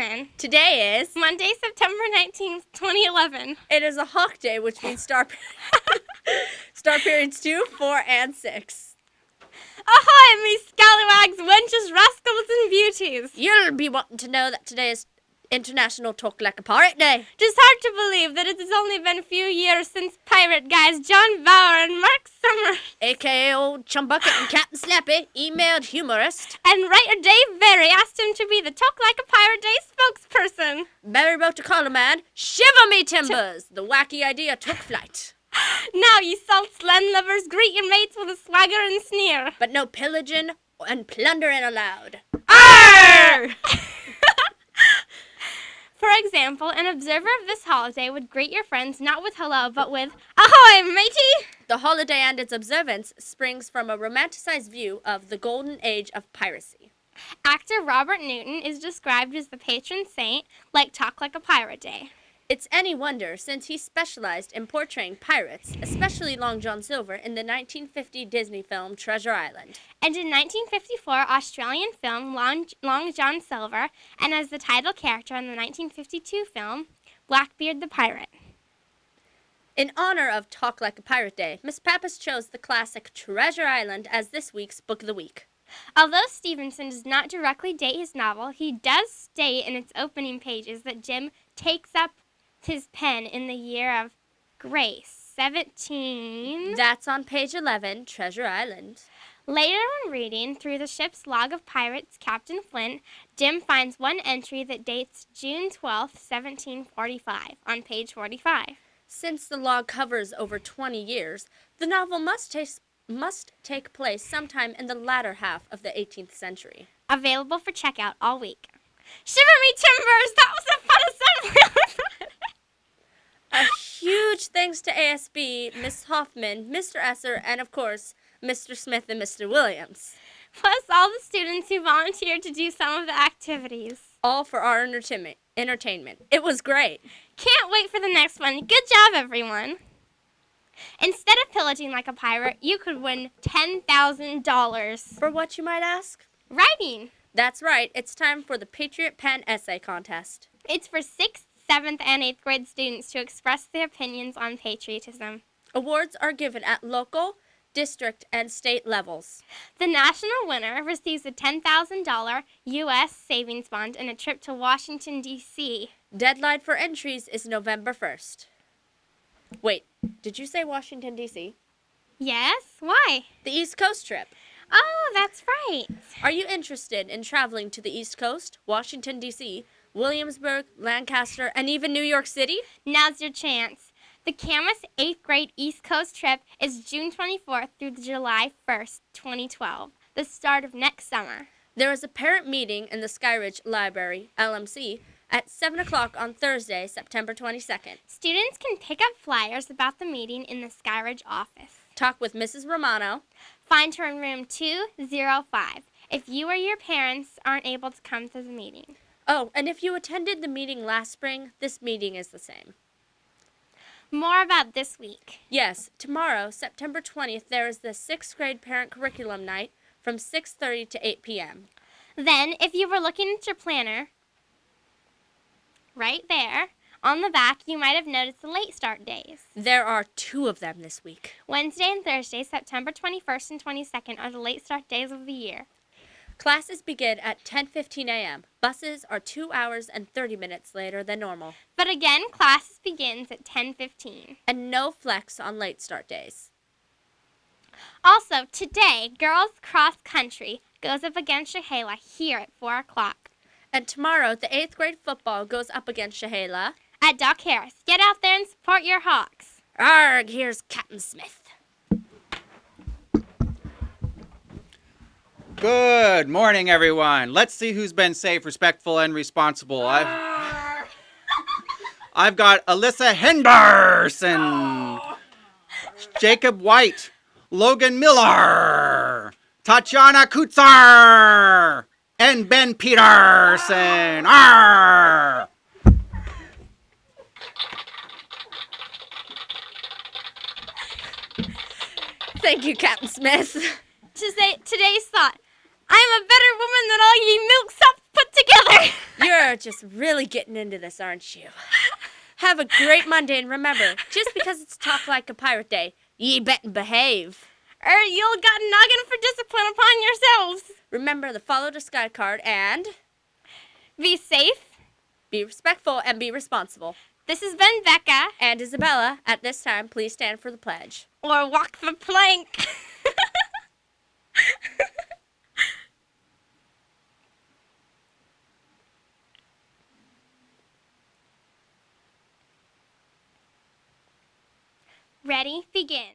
gentlemen, Today is Monday, September 19th, 2011. It is a hawk day, which means star periods 2, 4, and 6. Ahoy, me scallywags, wenches, rascals, and beauties! You'll be wanting to know that today is International Talk Like a Pirate Day. Tis hard to believe that it has only been a few years since pirate guys John Bauer and Mark Summers, A.K.A. Old Chumbucket and Captain Slappy, emailed humorist and writer Dave Berry asked him to be the Talk Like a Pirate Day spokesperson. Barry wrote to call a man, shiver me timbers! The wacky idea took flight. Now, ye salt land lovers, greet your mates with a swagger and sneer. But no pillaging and plundering allowed. Arr! For example, an observer of this holiday would greet your friends not with hello, but with, ahoy, matey! The holiday and its observance springs from a romanticized view of the golden age of piracy. Actor Robert Newton is described as the patron saint, like Talk Like a Pirate Day. It's any wonder, since he specialized in portraying pirates, especially Long John Silver, in the 1950 Disney film Treasure Island. And in 1954 Australian film Long John Silver, and as the title character in the 1952 film Blackbeard the Pirate. In honor of Talk Like a Pirate Day, Miss Pappas chose the classic Treasure Island as this week's Book of the Week. Although Stevenson does not directly date his novel, he does state in its opening pages that Jim takes up his pen in the year of grace, 17... That's on page 11, Treasure Island. Later when reading through the ship's log of pirates, Captain Flint, Jim finds one entry that dates June 12th, 1745, on page 45. Since the log covers over 20 years, the novel must take place sometime in the latter half of the 18th century. Available for checkout all week. Shiver me timbers! That was a fun assembly on Friday! A huge thanks to ASB, Miss Hoffman, Mr. Esser, and of course, Mr. Smith and Mr. Williams. Plus all the students who volunteered to do some of the activities. All for our entertainment. It was great. Can't wait for the next one. Good job, everyone. Instead of pillaging like a pirate, you could win $10,000. For what, you might ask? Writing. That's right. It's time for the Patriot Pen Essay Contest. It's for 6th, 7th, and 8th grade students to express their opinions on patriotism. Awards are given at local, district, and state levels. The national winner receives a $10,000 U.S. savings bond and a trip to Washington, D.C. Deadline for entries is November 1st. Wait, did you say Washington, D.C.? Yes? Why? The East Coast trip. Oh, that's right. Are you interested in traveling to the East Coast, Washington, D.C., Williamsburg, Lancaster, and even New York City? Now's your chance. The Camas 8th grade East Coast trip is June 24th through July 1st, 2012, the start of next summer. There is a parent meeting in the Skyridge Library, LMC, at 7 o'clock on Thursday, September 22nd. Students can pick up flyers about the meeting in the Skyridge office. Talk with Mrs. Romano. Find her in room 205 if you or your parents aren't able to come to the meeting. Oh, and if you attended the meeting last spring, this meeting is the same. More about this week. Yes, tomorrow, September 20th, there is the 6th grade parent curriculum night from 6:30 to 8 p.m. Then, if you were looking at your planner, right there, on the back, you might have noticed the late start days. There are 2 of them this week. Wednesday and Thursday, September 21st and 22nd, are the late start days of the year. Classes begin at 10:15 a.m. Buses are 2 hours and 30 minutes later than normal. But again, classes begins at 10:15. And no flex on late start days. Also, today, girls cross country goes up against Chehalis here at 4 o'clock. And tomorrow, the 8th grade football goes up against Chehalis at Doc Harris. Get out there and support your Hawks. Arrgh, here's Captain Smith. Good morning, everyone. Let's see who's been safe, respectful, and responsible. I've got Alyssa Henderson, Jacob White, Logan Miller, Tatiana Kutzar, and Ben Peterson. Arr! Thank you, Captain Smith. Today's thought. I'm a better woman than all ye milksops put together. You're just really getting into this, aren't you? Have a great Monday, and remember, just because it's Talk Like a Pirate Day, ye better behave. You'll got noggin for discipline upon yourselves. Remember the follow the sky card and Be safe. be respectful and be responsible. This has been Becca. And Isabella, at this time, please stand for the pledge. Or walk the plank. Ready? Begin.